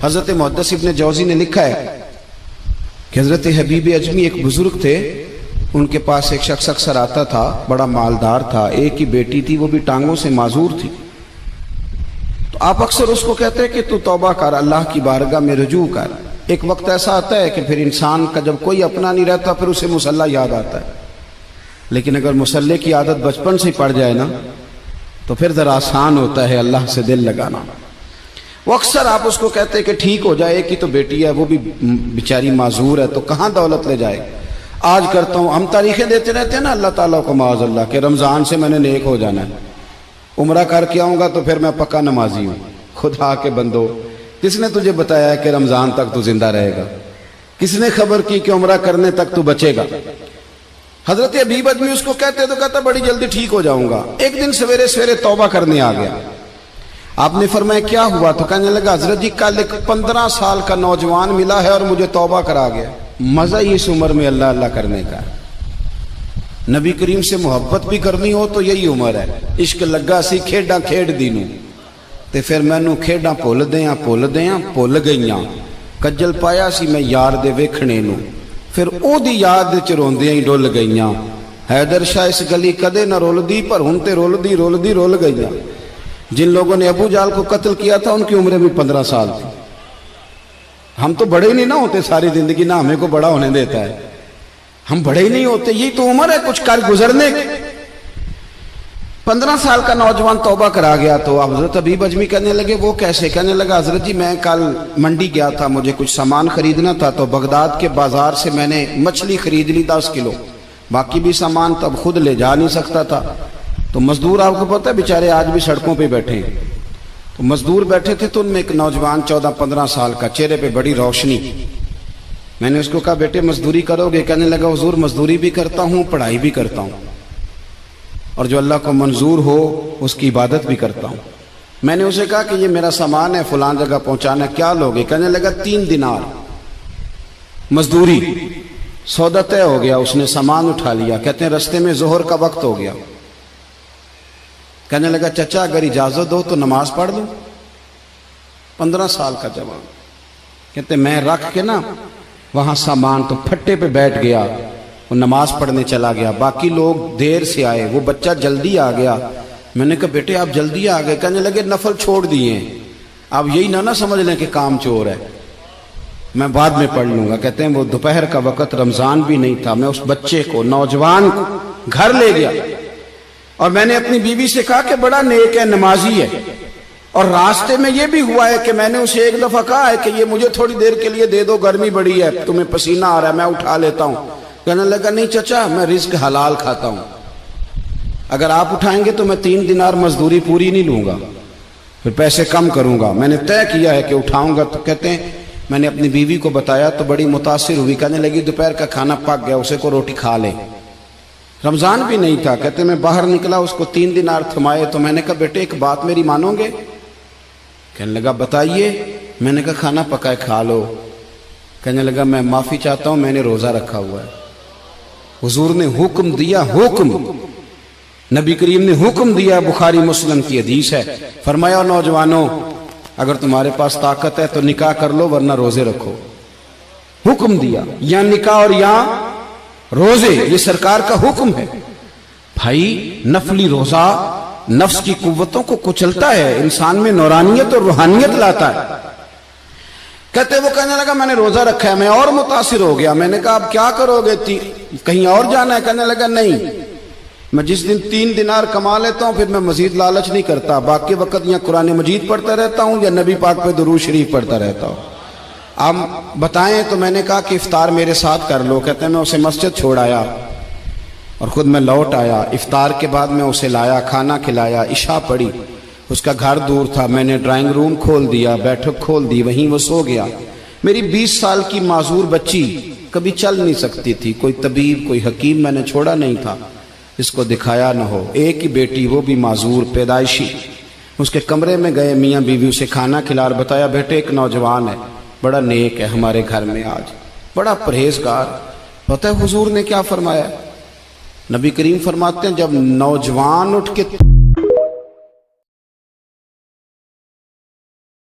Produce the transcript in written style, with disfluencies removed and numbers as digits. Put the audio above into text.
حضرت محدث ابن جوزی نے لکھا ہے کہ حضرت حبیب اجمی ایک بزرگ تھے، ان کے پاس ایک شخص اکثر آتا تھا، بڑا مالدار تھا، ایک ہی بیٹی تھی، وہ بھی ٹانگوں سے معذور تھی۔ تو آپ اکثر اس کو کہتے ہیں کہ تو توبہ کر، اللہ کی بارگاہ میں رجوع کر۔ ایک وقت ایسا آتا ہے کہ پھر انسان کا جب کوئی اپنا نہیں رہتا پھر اسے مصلی یاد آتا ہے، لیکن اگر مصلی کی عادت بچپن سے پڑ جائے نا تو پھر ذرا آسان ہوتا ہے اللہ سے دل لگانا۔ وہ اکثر آپ اس کو کہتے ہیں کہ ٹھیک ہو جائے، ایک ہی تو بیٹی ہے، وہ بھی بیچاری معذور ہے، تو کہاں دولت لے جائے۔ آج کرتا ہوں، ہم تاریخیں دیتے رہتے ہیں نا اللہ تعالیٰ کو معاذ اللہ کہ رمضان سے میں نے نیک ہو جانا ہے، عمرہ کر کے آؤں گا تو پھر میں پکا نمازی ہوں۔ خدا کے بندو، کس نے تجھے بتایا ہے کہ رمضان تک تو زندہ رہے گا؟ کس نے خبر کی کہ عمرہ کرنے تک تو بچے گا؟ حضرت حبیب اجمی اس کو کہتے تو کہتا بڑی جلدی ٹھیک ہو جاؤں گا۔ ایک دن سویرے سویرے توبہ کرنے آ گیا۔ آپ نے فرمایا کیا ہوا؟ تو کہنے لگا حضرت جی کل ایک 15 سال کا نوجوان ملا ہے اور مجھے توبہ کرا گیا۔ مزہ ہی اس عمر میں اللہ اللہ کرنے کا۔ نبی کریم سے محبت بھی کرنی ہو تو یہی عمر ہے۔ عشق لگا سی کھیڈاں کھیڈ دی نوں تے پھر مینوں کھیڈاں بھول بھول گئیاں، کجل پایا سی میں یار دے ویکھنے نوں، پھر او دی یاد وچ روندیاں ہی ڈل گئیاں۔ حیدر شاہ اس گلی کدے نہ رولدی پر ہن تے رول گئیاں۔ جن لوگوں نے ابو جہل کو قتل کیا تھا ان کی عمریں بھی 15 سال تھی۔ ہم تو بڑے ہی نہیں نہ ہوتے ساری زندگی، نہ ہمیں کو بڑا ہونے دیتا ہے، ہم بڑے ہی نہیں ہوتے، یہی تو عمر ہے کچھ کر گزرنے کی۔ 15 سال کا نوجوان توبہ کرا گیا تو حضرت حبیب اجمی کہنے لگے وہ کیسے؟ کہنے لگا حضرت جی میں کل منڈی گیا تھا، مجھے کچھ سامان خریدنا تھا، تو بغداد کے بازار سے میں نے مچھلی خرید لی 10 کلو، باقی بھی سامان تب خود لے جا نہیں سکتا تھا۔ تو مزدور آپ کو پتہ ہے بیچارے آج بھی سڑکوں پہ بیٹھے ہیں، تو مزدور بیٹھے تھے تو ان میں ایک نوجوان 14-15 سال کا، چہرے پہ بڑی روشنی۔ میں نے اس کو کہا بیٹے مزدوری کرو گے؟ کہنے لگا حضور مزدوری بھی کرتا ہوں، پڑھائی بھی کرتا ہوں، اور جو اللہ کو منظور ہو اس کی عبادت بھی کرتا ہوں۔ میں نے اسے کہا کہ یہ میرا سامان ہے فلان جگہ پہنچانا، کیا لوگے؟ کہنے لگا 3 دینار مزدوری۔ سودا طے ہو گیا، اس نے سامان اٹھا لیا۔ کہتے ہیں رستے میں ظہر کا وقت ہو گیا، کہنے لگا چچا اگر اجازت دو تو نماز پڑھ لوں۔ 15 سال کا جوان، کہتے میں رکھ کے نا وہاں سامان تو پھٹے پہ بیٹھ گیا، وہ نماز پڑھنے چلا گیا۔ باقی لوگ دیر سے آئے، وہ بچہ جلدی آ گیا۔ میں نے کہا بیٹے آپ جلدی آ گئے؟ کہنے لگے نفل چھوڑ دیے ہیں، آپ یہی نہ سمجھ لیں کہ کام چور ہے، میں بعد میں پڑھ لوں گا۔ کہتے ہیں وہ دوپہر کا وقت، رمضان بھی نہیں تھا، میں اس بچے کو نوجوان کو گھر لے گیا اور میں نے اپنی بیوی سے کہا کہ بڑا نیک ہے، نمازی ہے، اور راستے میں یہ بھی ہوا ہے کہ میں نے اسے ایک دفعہ کہا ہے کہ یہ مجھے تھوڑی دیر کے لیے دے دو، گرمی بڑی ہے، تمہیں پسینہ آ رہا ہے، میں اٹھا لیتا ہوں۔ کہنے لگا نہیں چچا میں رزق حلال کھاتا ہوں، اگر آپ اٹھائیں گے تو میں 3 دینار مزدوری پوری نہیں لوں گا، پھر پیسے کم کروں گا، میں نے طے کیا ہے کہ اٹھاؤں گا۔ تو کہتے ہیں میں نے اپنی بیوی کو بتایا تو بڑی متاثر ہوئی، کہنے لگی دوپہر کا کھانا پک گیا، اسے کو روٹی کھا لے۔ رمضان بھی نہیں تھا، کہتے میں باہر نکلا، اس کو 3 دینار تھمائے، تو میں نے کہا بیٹے ایک بات میری مانو گے؟ کہنے لگا بتائیے۔ میں نے کہا کھانا پکائے کھا لو۔ کہنے لگا میں معافی چاہتا ہوں، میں نے روزہ رکھا ہوا ہے۔ حضور نے حکم دیا، حکم نبی کریم نے حکم دیا، بخاری مسلم کی حدیث ہے، فرمایا نوجوانوں اگر تمہارے پاس طاقت ہے تو نکاح کر لو ورنہ روزے رکھو۔ حکم دیا، یا نکاح اور یا روزے، یہ سرکار کا حکم ہے۔ بھائی نفلی روزہ نفس کی قوتوں کو کچلتا ہے، انسان میں نورانیت اور روحانیت لاتا ہے۔ کہتے وہ کہنے لگا میں نے روزہ رکھا ہے، میں اور متاثر ہو گیا۔ میں نے کہا اب کیا کرو گے؟ کہیں اور جانا ہے؟ کہنے لگا نہیں، میں جس دن 3 دینار کما لیتا ہوں پھر میں مزید لالچ نہیں کرتا، باقی وقت یا قرآن مجید پڑھتا رہتا ہوں یا نبی پاک پہ درود شریف پڑھتا رہتا ہوں۔ آپ بتائیں؟ تو میں نے کہا کہ افطار میرے ساتھ کر لو۔ کہتے ہیں میں اسے مسجد چھوڑ آیا اور خود میں لوٹ آیا۔ افطار کے بعد میں اسے لایا، کھانا کھلایا، عشاء پڑھی۔ اس کا گھر دور تھا، میں نے ڈرائنگ روم کھول دیا، بیٹھک کھول دی، وہیں وہ سو گیا۔ میری 20 سال کی معذور بچی کبھی چل نہیں سکتی تھی، کوئی طبیب کوئی حکیم میں نے چھوڑا نہیں تھا اس کو دکھایا نہ ہو۔ ایک ہی بیٹی، وہ بھی معذور پیدائشی۔ اس کے کمرے میں گئے، میاں بیوی اسے کھانا کھلا اور بتایا بیٹے ایک نوجوان ہے، بڑا نیک ہے ہمارے گھر میں، آج بڑا پرہیزگار۔ پتہ ہے حضور نے کیا فرمایا؟ نبی کریم فرماتے ہیں جب نوجوان اٹھ کے